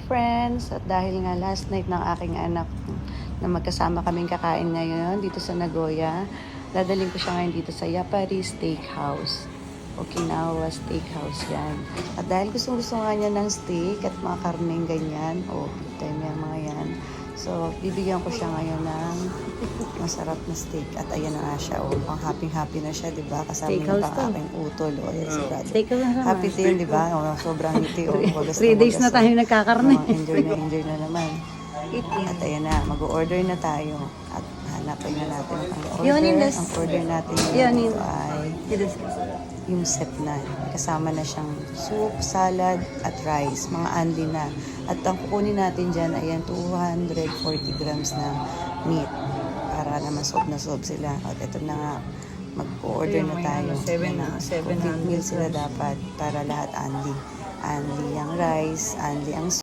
friends, at dahil nga last night ng aking anak na magkasama kaming kakain ngayon dito sa Nagoya, dadaling ko siya ngayon dito sa Yapari Steakhouse. Okinawa Steakhouse yan. At dahil gusto nga niya ng steak at mga karneng ganyan, time yung mga yan. So, bibigyan ko siya ngayon ng masarap na steak. At ayan na nga siya, pang happy na siya, di ba? Kasama yung pang aking utol, yan si Brad. Happy din, di ba? Sobrang ngiti, 3 days na tayo nagkakarne. Enjoy na naman. At ayan na, mag-order na tayo. At hanapin na natin ang order. Ang order natin ngayon ay yung set na. Kasama na siyang soup, salad, at rice. Mga andi na. At ang kukunin natin dyan ay 240 grams na meat. Para naman sob na sob sila. At ito na nga, mag-order na tayo. 700 meal sila dapat para lahat andi. Andi ang rice, andi ang soup.